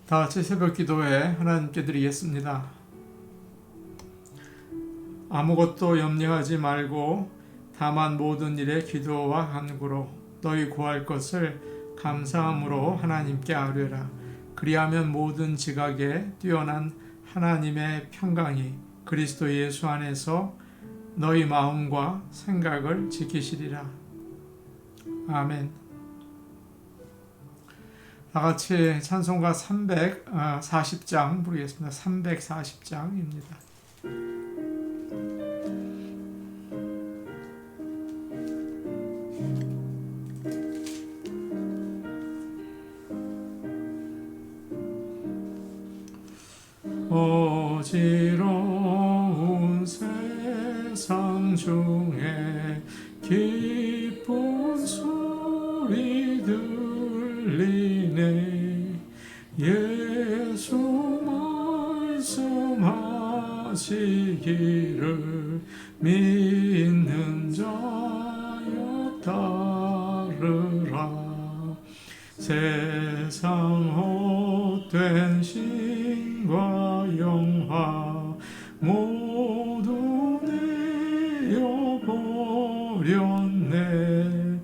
다 같이 새벽 기도회 하나님께 드리겠습니다. 아무것도 염려하지 말고 다만 모든 일에 기도와 간구로 너희 구할 것을 감사함으로 하나님께 아뢰라. 그리하면 모든 지각에 뛰어난 하나님의 평강이 그리스도 예수 안에서 너희 마음과 생각을 지키시리라. 아멘. 다 같이 찬송가 340장 부르겠습니다. 340장입니다. 어지러운 세상 중에 기쁜 소리 들리네. 예수 말씀하시기를 믿는 자여 따르라. 세상 헛된 신과 영화 모두 내어버렸네.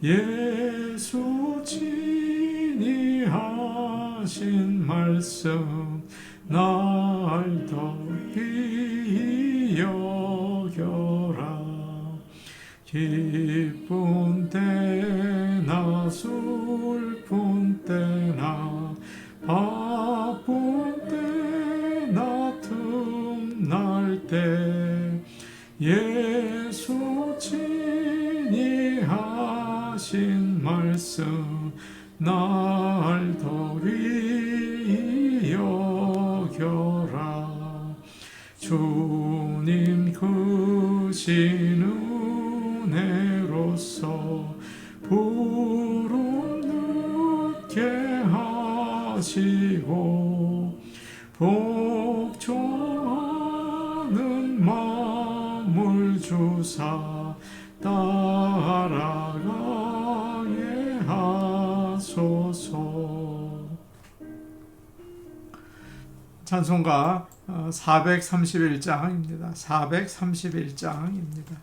예수 친히 하신 말씀 날 더 귀히 여겨라. 기쁜 때나 슬픈 때나 바쁜 때나 틈날 때 예수 친히 하신 말씀 날 더 귀히 여겨라. 주님 크신 은혜로서 부름 늦게 하시고 복종하는 마음을 주사 따라가게 하소서. 찬송가 431장입니다. 431장입니다.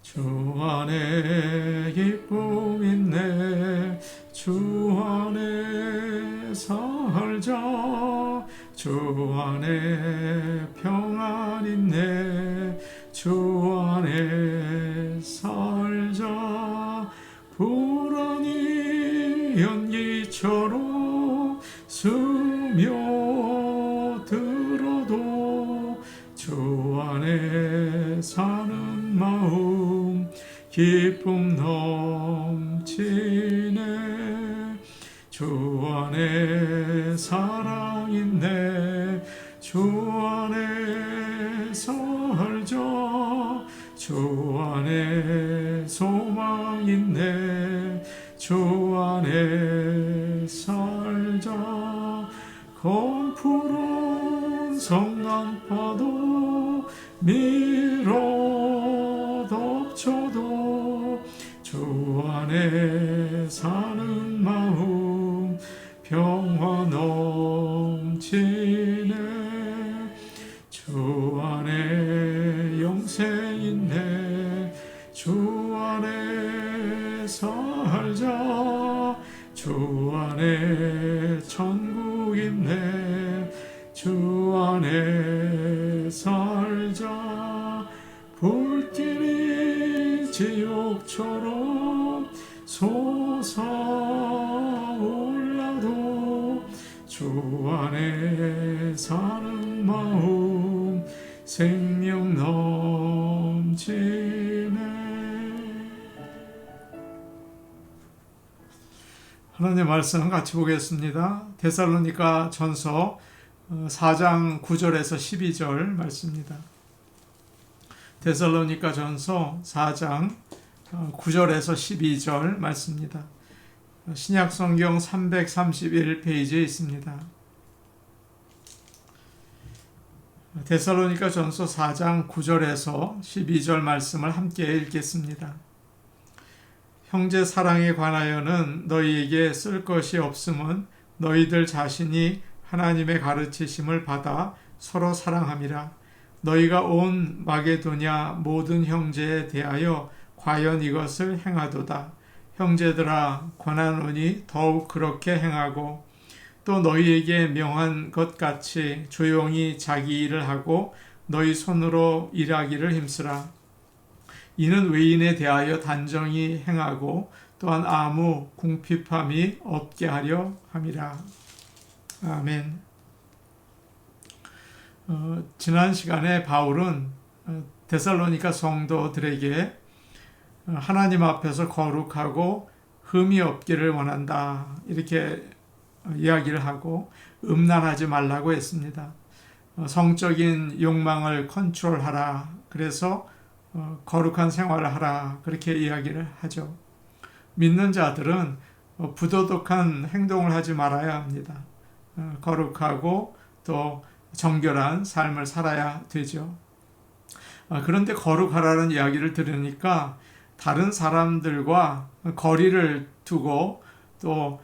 주 안에 기쁨 있네. 주 안에 살자. 주 안에 평안 있네. 주 안에 살자. 불안이 연기처럼 스며들어도 주 안에 사는 마음 기쁨 넘치네. 주 안에 사랑 있네. 주 안에 살자. 주 안에 소망 있네. 주 안에 살자. 검푸른 성난파도 밀어 덮쳐도 주 안에 사는 마음 평화 넘치네. 주 안에 영생 있네. 주 안에 살자. 주 안에 천국 있네. 주 안에 살자. 불길이 지옥처럼 솟아올라도 주 안에 사는 마음 생명 넘치네. 하나님의 말씀 같이 보겠습니다. 데살로니가 전서 4장 9절에서 12절 말씀입니다. 데살로니가 전서 4장 9절에서 12절 말씀입니다. 신약성경 331페이지에 있습니다. 데살로니가전서 4장 9절에서 12절 말씀을 함께 읽겠습니다. 형제 사랑에 관하여는 너희에게 쓸 것이 없음은 너희들 자신이 하나님의 가르치심을 받아 서로 사랑함이라. 너희가 온 마게도냐 모든 형제에 대하여 과연 이것을 행하도다. 형제들아 권하노니 더욱 그렇게 행하고 또 너희에게 명한 것 같이 조용히 자기 일을 하고 너희 손으로 일하기를 힘쓰라. 이는 외인에 대하여 단정히 행하고 또한 아무 궁핍함이 없게 하려 함이라. 아멘. 지난 시간에 바울은 데살로니가 성도들에게 하나님 앞에서 거룩하고 흠이 없기를 원한다, 이렇게 이야기를 하고 음란하지 말라고 했습니다. 성적인 욕망을 컨트롤하라, 그래서 거룩한 생활을 하라, 그렇게 이야기를 하죠. 믿는 자들은 부도덕한 행동을 하지 말아야 합니다. 거룩하고 또 정결한 삶을 살아야 되죠. 그런데 거룩하라는 이야기를 들으니까 다른 사람들과 거리를 두고 또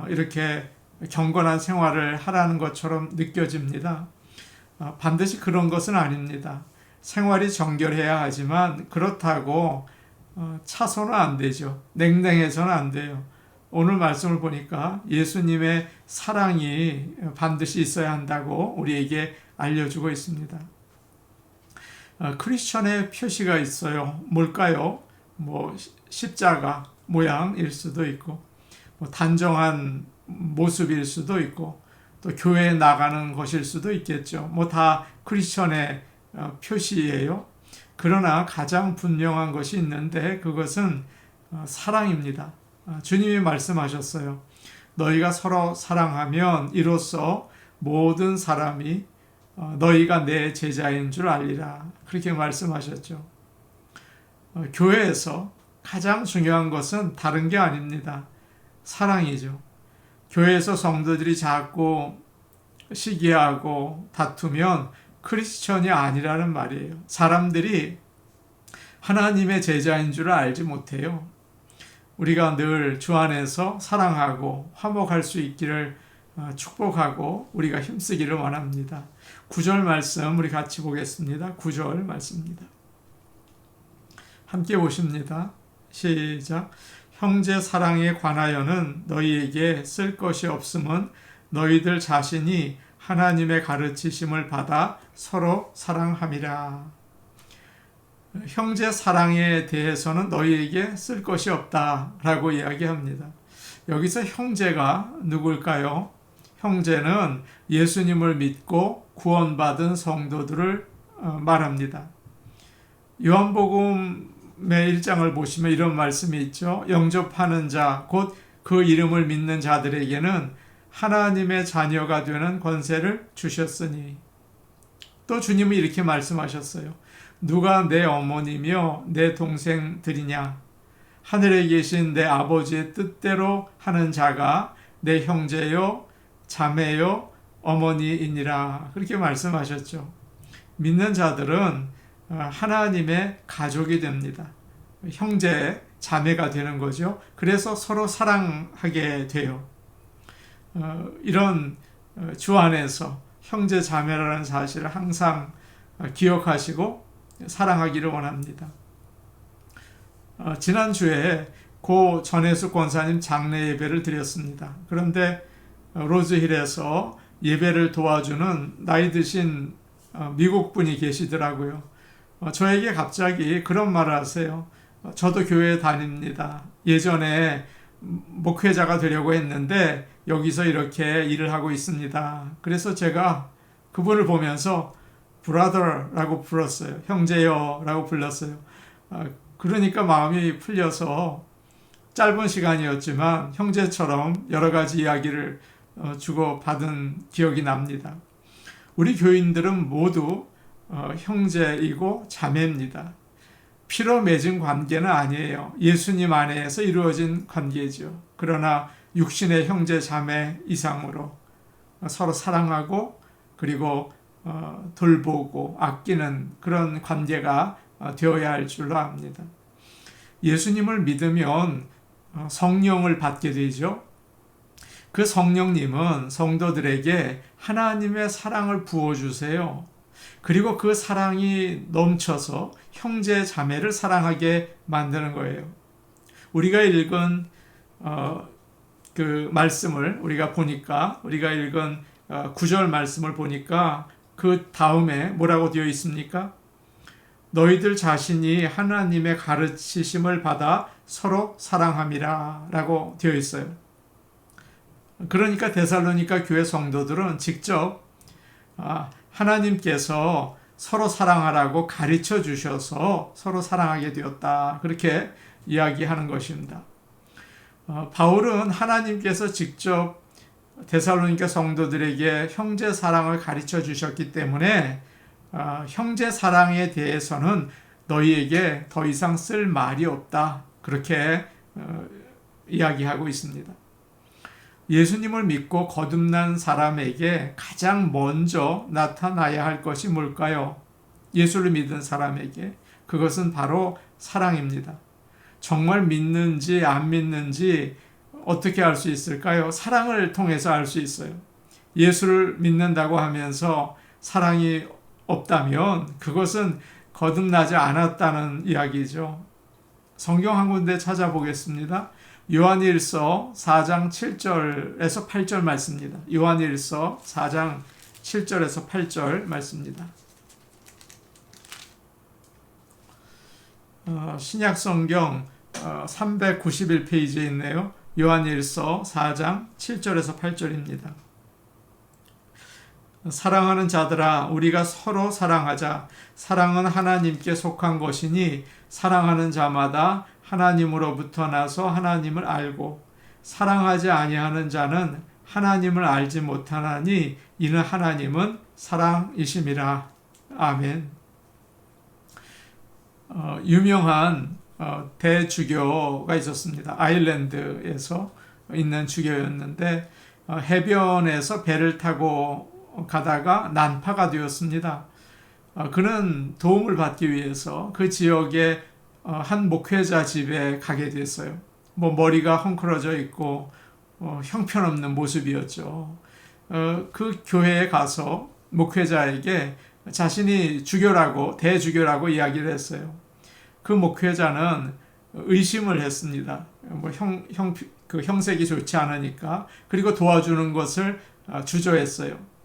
이렇게 경건한 생활을 하라는 것처럼 느껴집니다. 반드시 그런 것은 아닙니다. 생활이 정결해야 하지만 그렇다고 차서는 안 되죠. 냉랭해서는 안 돼요. 오늘 말씀을 보니까 예수님의 사랑이 반드시 있어야 한다고 우리에게 알려주고 있습니다. 크리스천의 표시가 있어요. 뭘까요? 십자가 모양일 수도 있고, 단정한 모습일 수도 있고, 또 교회에 나가는 것일 수도 있겠죠. 다 크리스천의 표시예요. 그러나 가장 분명한 것이 있는데 그것은 사랑입니다. 주님이 말씀하셨어요. 너희가 서로 사랑하면 이로써 모든 사람이 너희가 내 제자인 줄 알리라, 그렇게 말씀하셨죠. 교회에서 가장 중요한 것은 다른 게 아닙니다. 사랑이죠. 교회에서 성도들이 자꾸 시기하고 다투면 크리스천이 아니라는 말이에요. 사람들이 하나님의 제자인 줄 알지 못해요. 우리가 늘 주 안에서 사랑하고 화목할 수 있기를 축복하고 우리가 힘쓰기를 원합니다. 9절 말씀 우리 같이 보겠습니다. 9절 말씀입니다. 함께 보십니다. 시작. 형제 사랑에 관하여는 너희에게 쓸 것이 없음은 너희들 자신이 하나님의 가르치심을 받아 서로 사랑함이라. 형제 사랑에 대해서는 너희에게 쓸 것이 없다라고 이야기합니다. 여기서 형제가 누굴까요? 형제는 예수님을 믿고 구원받은 성도들을 말합니다. 요한복음의 1장을 보시면 이런 말씀이 있죠. 영접하는 자, 곧 그 이름을 믿는 자들에게는 하나님의 자녀가 되는 권세를 주셨으니. 또 주님은 이렇게 말씀하셨어요. 누가 내 어머니며 내 동생들이냐? 하늘에 계신 내 아버지의 뜻대로 하는 자가 내 형제요, 자매요, 어머니이니라. 그렇게 말씀하셨죠. 믿는 자들은 하나님의 가족이 됩니다. 형제, 자매가 되는 거죠. 그래서 서로 사랑하게 돼요. 이런 주 안에서 형제, 자매라는 사실을 항상 기억하시고 사랑하기를 원합니다. 지난주에 고 전혜숙 권사님 장례 예배를 드렸습니다. 그런데 로즈힐에서 예배를 도와주는 나이 드신 미국 분이 계시더라고요. 저에게 갑자기 그런 말을 하세요. 저도 교회에 다닙니다. 예전에 목회자가 되려고 했는데 여기서 이렇게 일을 하고 있습니다. 그래서 제가 그분을 보면서 브라더라고 불렀어요. 형제요 라고 불렀어요. 그러니까 마음이 풀려서 짧은 시간이었지만 형제처럼 여러 가지 이야기를 주고받은 기억이 납니다. 우리 교인들은 모두 형제이고 자매입니다. 피로 맺은 관계는 아니에요. 예수님 안에서 이루어진 관계죠. 그러나 육신의 형제 자매 이상으로 서로 사랑하고 그리고 돌보고 아끼는 그런 관계가 되어야 할 줄로 압니다. 예수님을 믿으면 성령을 받게 되죠. 그 성령님은 성도들에게 하나님의 사랑을 부어주세요. 그리고 그 사랑이 넘쳐서 형제 자매를 사랑하게 만드는 거예요. 우리가 읽은 그 말씀을 우리가 읽은 9절 말씀을 보니까 그 다음에 뭐라고 되어 있습니까? 너희들 자신이 하나님의 가르치심을 받아 서로 사랑함이라 라고 되어 있어요. 그러니까 데살로니가 교회 성도들은 직접 하나님께서 서로 사랑하라고 가르쳐 주셔서 서로 사랑하게 되었다. 그렇게 이야기하는 것입니다. 바울은 하나님께서 직접 데살로니가 성도들에게 형제 사랑을 가르쳐 주셨기 때문에 형제 사랑에 대해서는 너희에게 더 이상 쓸 말이 없다. 그렇게 이야기하고 있습니다. 예수님을 믿고 거듭난 사람에게 가장 먼저 나타나야 할 것이 뭘까요? 예수를 믿은 사람에게 그것은 바로 사랑입니다. 정말 믿는지 안 믿는지 어떻게 알 수 있을까요? 사랑을 통해서 알 수 있어요. 예수를 믿는다고 하면서 사랑이 없다면 그것은 거듭나지 않았다는 이야기죠. 성경 한 군데 찾아보겠습니다. 요한일서 4장 7절에서 8절 말씀입니다. 요한일서 4장 7절에서 8절 말씀입니다. 신약성경 391페이지에 있네요. 요한일서 4장 7절에서 8절입니다. 사랑하는 자들아 우리가 서로 사랑하자. 사랑은 하나님께 속한 것이니 사랑하는 자마다 하나님으로부터 나서 하나님을 알고 사랑하지 아니하는 자는 하나님을 알지 못하나니 이는 하나님은 사랑이심이라. 아멘. 유명한 대주교가 있었습니다. 아일랜드에서 있는 주교였는데 해변에서 배를 타고 가다가 난파가 되었습니다. 그는 도움을 받기 위해서 그 지역의 한 목회자 집에 가게 됐어요. 머리가 헝클어져 있고 형편없는 모습이었죠. 그 교회에 가서 목회자에게 자신이 대주교라고 이야기를 했어요. 그 목회자는 의심을 했습니다. 그 형색이 좋지 않으니까. 그리고 도와주는 것을 주저했어요.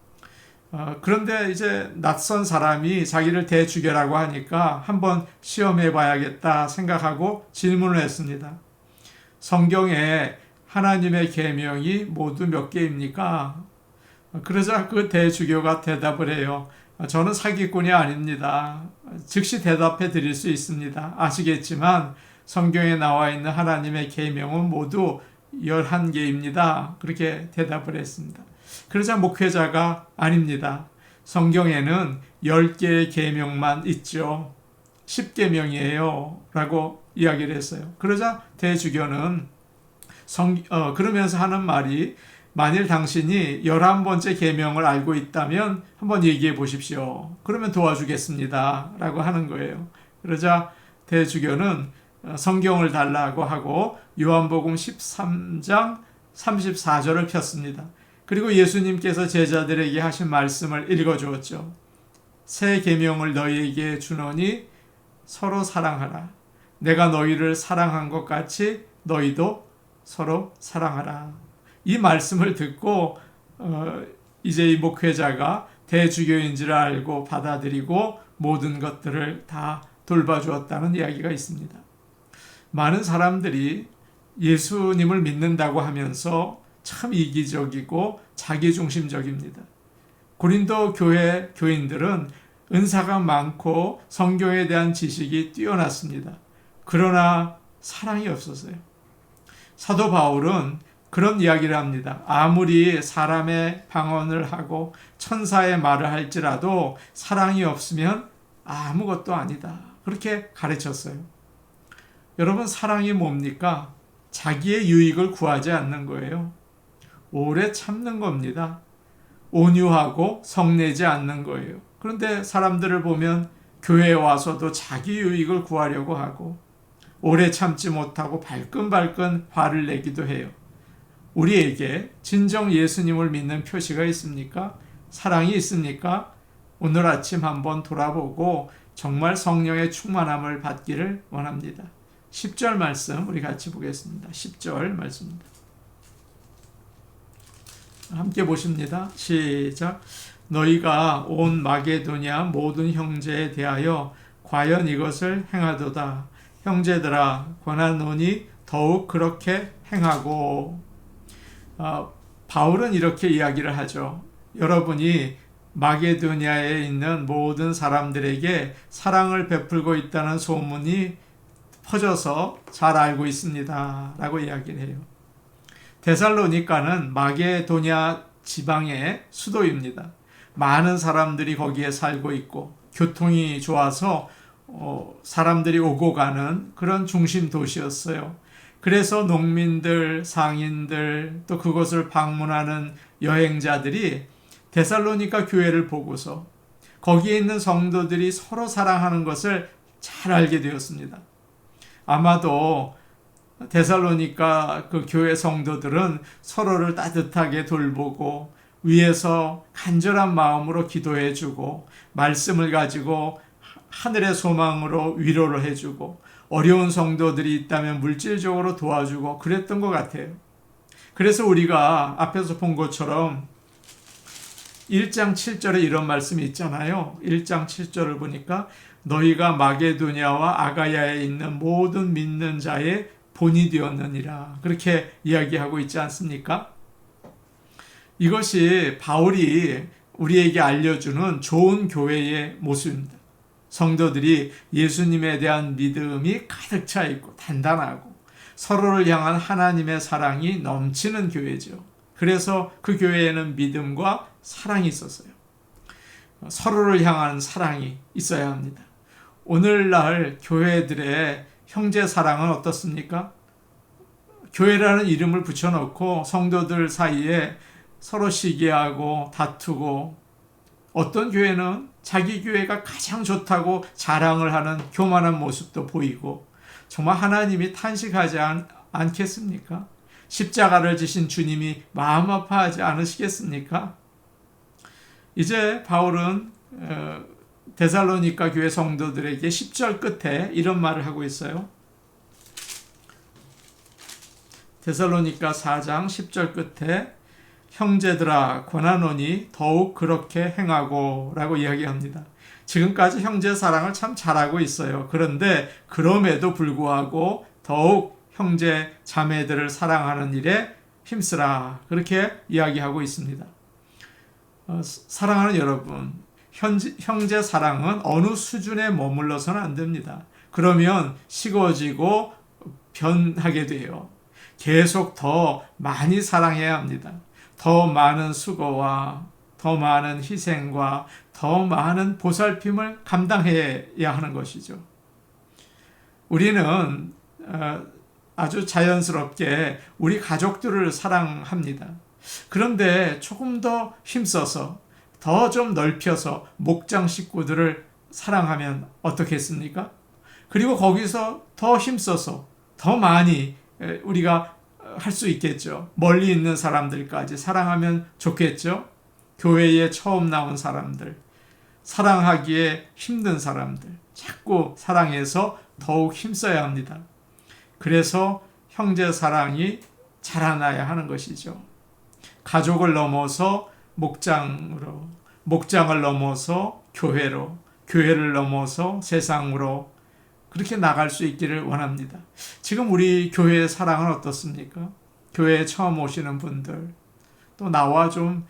그런데 이제 낯선 사람이 자기를 대주교라고 하니까 한번 시험해 봐야겠다 생각하고 질문을 했습니다. 성경에 하나님의 계명이 모두 몇 개입니까? 그러자 그 대주교가 대답을 해요. 저는 사기꾼이 아닙니다. 즉시 대답해 드릴 수 있습니다. 아시겠지만 성경에 나와 있는 하나님의 계명은 모두 11개입니다. 그렇게 대답을 했습니다. 그러자 목회자가 아닙니다. 성경에는 10개의 계명만 있죠. 10계명이에요. 라고 이야기를 했어요. 그러자 대주교는 그러면서 하는 말이 만일 당신이 11번째 계명을 알고 있다면 한번 얘기해 보십시오. 그러면 도와주겠습니다. 라고 하는 거예요. 그러자 대주교는 성경을 달라고 하고 요한복음 13장 34절을 폈습니다. 그리고 예수님께서 제자들에게 하신 말씀을 읽어주었죠. 새 계명을 너희에게 주노니 서로 사랑하라. 내가 너희를 사랑한 것 같이 너희도 서로 사랑하라. 이 말씀을 듣고 이제 이 목회자가 대주교인 줄 알고 받아들이고 모든 것들을 다 돌봐주었다는 이야기가 있습니다. 많은 사람들이 예수님을 믿는다고 하면서 참 이기적이고 자기중심적입니다. 고린도 교회 교인들은 은사가 많고 성경에 대한 지식이 뛰어났습니다. 그러나 사랑이 없었어요. 사도 바울은 그런 이야기를 합니다. 아무리 사람의 방언을 하고 천사의 말을 할지라도 사랑이 없으면 아무것도 아니다. 그렇게 가르쳤어요. 여러분, 사랑이 뭡니까? 자기의 유익을 구하지 않는 거예요. 오래 참는 겁니다. 온유하고 성내지 않는 거예요. 그런데 사람들을 보면 교회에 와서도 자기 유익을 구하려고 하고 오래 참지 못하고 발끈발끈 화를 내기도 해요. 우리에게 진정 예수님을 믿는 표시가 있습니까? 사랑이 있습니까? 오늘 아침 한번 돌아보고 정말 성령의 충만함을 받기를 원합니다. 10절 말씀 우리 같이 보겠습니다. 10절 말씀입니다. 함께 보십니다. 시작. 너희가 온 마게도냐 모든 형제에 대하여 과연 이것을 행하도다. 형제들아 권하노니 더욱 그렇게 행하고. 바울은 이렇게 이야기를 하죠. 여러분이 마게도냐에 있는 모든 사람들에게 사랑을 베풀고 있다는 소문이 퍼져서 잘 알고 있습니다. 라고 이야기를 해요. 데살로니가는 마게도냐 지방의 수도입니다. 많은 사람들이 거기에 살고 있고 교통이 좋아서 사람들이 오고 가는 그런 중심 도시였어요. 그래서 농민들, 상인들, 또 그곳을 방문하는 여행자들이 데살로니가 교회를 보고서 거기에 있는 성도들이 서로 사랑하는 것을 잘 알게 되었습니다. 아마도 데살로니가 그 교회 성도들은 서로를 따뜻하게 돌보고 위에서 간절한 마음으로 기도해주고 말씀을 가지고 하늘의 소망으로 위로를 해주고 어려운 성도들이 있다면 물질적으로 도와주고 그랬던 것 같아요. 그래서 우리가 앞에서 본 것처럼 1장 7절에 이런 말씀이 있잖아요. 1장 7절을 보니까 너희가 마게도냐와 아가야에 있는 모든 믿는 자의 본이 되었느니라. 그렇게 이야기하고 있지 않습니까? 이것이 바울이 우리에게 알려주는 좋은 교회의 모습입니다. 성도들이 예수님에 대한 믿음이 가득 차 있고 단단하고 서로를 향한 하나님의 사랑이 넘치는 교회죠. 그래서 그 교회에는 믿음과 사랑이 있었어요. 서로를 향한 사랑이 있어야 합니다. 오늘날 교회들의 형제 사랑은 어떻습니까? 교회라는 이름을 붙여놓고 성도들 사이에 서로 시기하고 다투고 어떤 교회는 자기 교회가 가장 좋다고 자랑을 하는 교만한 모습도 보이고 정말 하나님이 탄식하지 않겠습니까? 십자가를 지신 주님이 마음 아파하지 않으시겠습니까? 이제 바울은 데살로니가 교회 성도들에게 10절 끝에 이런 말을 하고 있어요. 데살로니가 4장 10절 끝에 형제들아 권하노니 더욱 그렇게 행하고 라고 이야기합니다. 지금까지 형제 사랑을 참 잘하고 있어요. 그런데 그럼에도 불구하고 더욱 형제 자매들을 사랑하는 일에 힘쓰라 그렇게 이야기하고 있습니다. 사랑하는 여러분, 형제 사랑은 어느 수준에 머물러서는 안 됩니다. 그러면 식어지고 변하게 돼요. 계속 더 많이 사랑해야 합니다. 더 많은 수고와 더 많은 희생과 더 많은 보살핌을 감당해야 하는 것이죠. 우리는 아주 자연스럽게 우리 가족들을 사랑합니다. 그런데 조금 더 힘써서 더 좀 넓혀서 목장 식구들을 사랑하면 어떻겠습니까? 그리고 거기서 더 힘써서 더 많이 우리가 할 수 있겠죠. 멀리 있는 사람들까지 사랑하면 좋겠죠. 교회에 처음 나온 사람들, 사랑하기에 힘든 사람들, 자꾸 사랑해서 더욱 힘써야 합니다. 그래서 형제 사랑이 자라나야 하는 것이죠. 가족을 넘어서 목장으로, 목장을 넘어서 교회로, 교회를 넘어서 세상으로 그렇게 나갈 수 있기를 원합니다. 지금 우리 교회의 사랑은 어떻습니까? 교회에 처음 오시는 분들, 또 나와 좀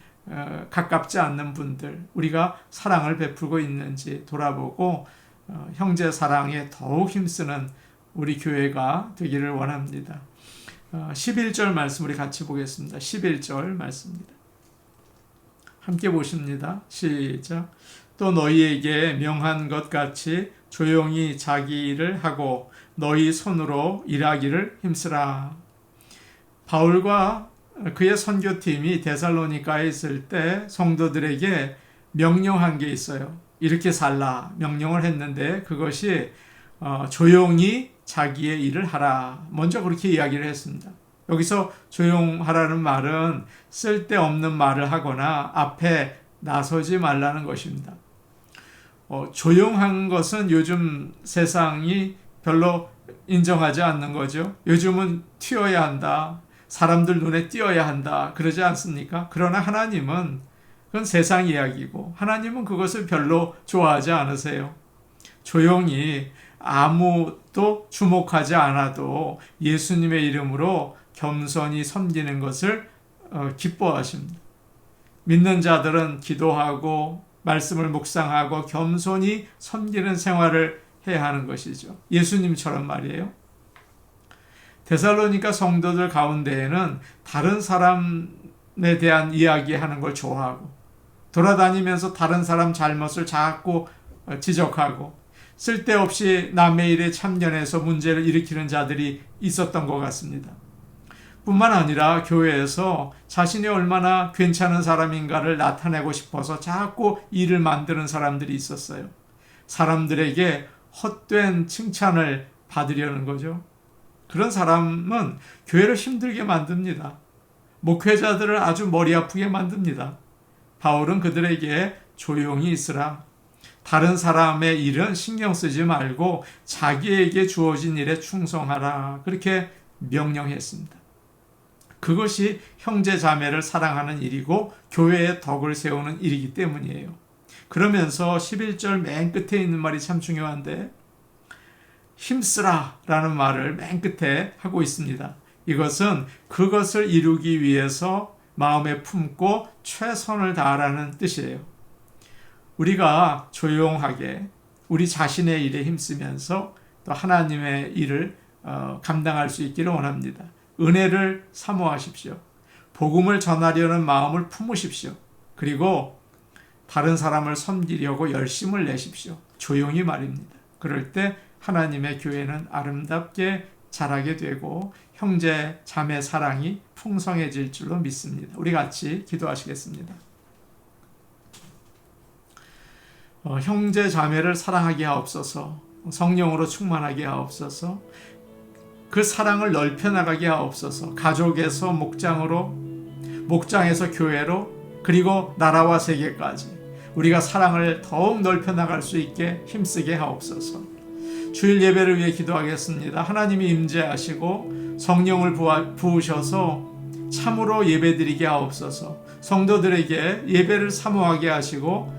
가깝지 않는 분들, 우리가 사랑을 베풀고 있는지 돌아보고 형제 사랑에 더욱 힘쓰는 우리 교회가 되기를 원합니다. 11절 말씀 우리 같이 보겠습니다. 11절 말씀입니다. 함께 보십니다. 시작. 또 너희에게 명한 것 같이 조용히 자기 일을 하고 너희 손으로 일하기를 힘쓰라. 바울과 그의 선교팀이 데살로니가에 있을 때 성도들에게 명령한 게 있어요. 이렇게 살라 명령을 했는데 그것이 조용히 자기의 일을 하라. 먼저 그렇게 이야기를 했습니다. 여기서 조용하라는 말은 쓸데없는 말을 하거나 앞에 나서지 말라는 것입니다. 조용한 것은 요즘 세상이 별로 인정하지 않는 거죠. 요즘은 튀어야 한다. 사람들 눈에 띄어야 한다. 그러지 않습니까? 그러나 하나님은 그건 세상 이야기고 하나님은 그것을 별로 좋아하지 않으세요. 조용히 아무도 주목하지 않아도 예수님의 이름으로 겸손히 섬기는 것을 기뻐하십니다. 믿는 자들은 기도하고 말씀을 묵상하고 겸손히 섬기는 생활을 해야 하는 것이죠. 예수님처럼 말이에요. 데살로니가 성도들 가운데에는 다른 사람에 대한 이야기하는 걸 좋아하고 돌아다니면서 다른 사람 잘못을 자꾸 지적하고 쓸데없이 남의 일에 참견해서 문제를 일으키는 자들이 있었던 것 같습니다. 뿐만 아니라 교회에서 자신이 얼마나 괜찮은 사람인가를 나타내고 싶어서 자꾸 일을 만드는 사람들이 있었어요. 사람들에게 헛된 칭찬을 받으려는 거죠. 그런 사람은 교회를 힘들게 만듭니다. 목회자들을 아주 머리 아프게 만듭니다. 바울은 그들에게 조용히 있으라. 다른 사람의 일은 신경 쓰지 말고 자기에게 주어진 일에 충성하라. 그렇게 명령했습니다. 그것이 형제 자매를 사랑하는 일이고 교회의 덕을 세우는 일이기 때문이에요. 그러면서 11절 맨 끝에 있는 말이 참 중요한데 힘쓰라 라는 말을 맨 끝에 하고 있습니다. 이것은 그것을 이루기 위해서 마음에 품고 최선을 다하라는 뜻이에요. 우리가 조용하게 우리 자신의 일에 힘쓰면서 또 하나님의 일을 감당할 수 있기를 원합니다. 은혜를 사모하십시오. 복음을 전하려는 마음을 품으십시오. 그리고 다른 사람을 섬기려고 열심을 내십시오. 조용히 말입니다. 그럴 때 하나님의 교회는 아름답게 자라게 되고 형제 자매 사랑이 풍성해질 줄로 믿습니다. 우리 같이 기도하시겠습니다. 형제 자매를 사랑하게 하옵소서. 성령으로 충만하게 하옵소서. 그 사랑을 넓혀나가게 하옵소서. 가족에서 목장으로, 목장에서 교회로, 그리고 나라와 세계까지 우리가 사랑을 더욱 넓혀나갈 수 있게 힘쓰게 하옵소서. 주일 예배를 위해 기도하겠습니다. 하나님이 임재하시고 성령을 부으셔서 참으로 예배드리게 하옵소서. 성도들에게 예배를 사모하게 하시고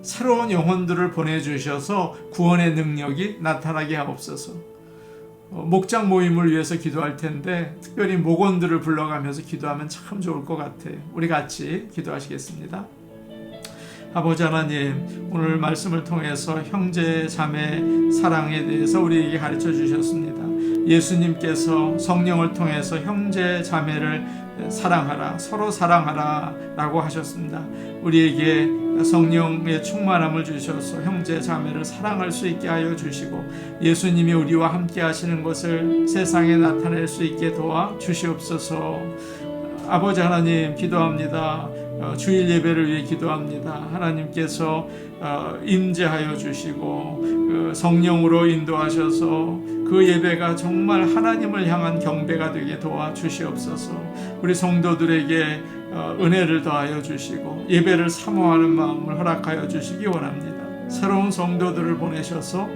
새로운 영혼들을 보내주셔서 구원의 능력이 나타나게 하옵소서. 목장 모임을 위해서 기도할 텐데 특별히 목원들을 불러가면서 기도하면 참 좋을 것 같아요. 우리 같이 기도하시겠습니다. 아버지 하나님, 오늘 말씀을 통해서 형제 자매 사랑에 대해서 우리에게 가르쳐 주셨습니다. 예수님께서 성령을 통해서 형제 자매를 사랑하라, 서로 사랑하라 라고 하셨습니다. 우리에게 성령의 충만함을 주셔서 형제 자매를 사랑할 수 있게 하여 주시고 예수님이 우리와 함께 하시는 것을 세상에 나타낼 수 있게 도와 주시옵소서. 아버지 하나님, 기도합니다. 주일 예배를 위해 기도합니다. 하나님께서 임재하여 주시고 성령으로 인도하셔서 그 예배가 정말 하나님을 향한 경배가 되게 도와주시옵소서. 우리 성도들에게 은혜를 더하여 주시고 예배를 사모하는 마음을 허락하여 주시기 원합니다. 새로운 성도들을 보내셔서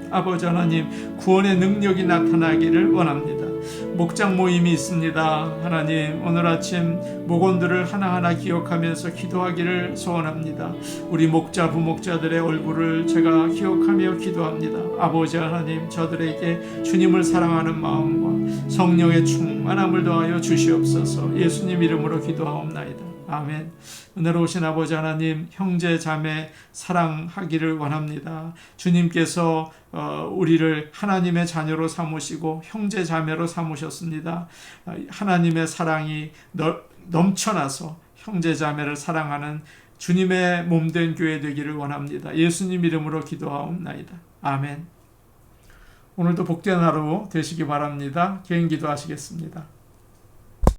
아버지 하나님 구원의 능력이 나타나기를 원합니다. 목장 모임이 있습니다. 하나님, 오늘 아침 목원들을 하나하나 기억하면서 기도하기를 소원합니다. 우리 목자 부목자들의 얼굴을 제가 기억하며 기도합니다. 아버지 하나님, 저들에게 주님을 사랑하는 마음과 성령의 충만함을 더하여 주시옵소서. 예수님 이름으로 기도하옵나이다. 아멘. 은혜로우신 아버지 하나님, 형제 자매 사랑하기를 원합니다. 주님께서 우리를 하나님의 자녀로 삼으시고 형제 자매로 삼으셨습니다. 하나님의 사랑이 넘쳐나서 형제 자매를 사랑하는 주님의 몸된 교회 되기를 원합니다. 예수님 이름으로 기도하옵나이다. 아멘. 오늘도 복된 하루 되시기 바랍니다. 개인 기도하시겠습니다.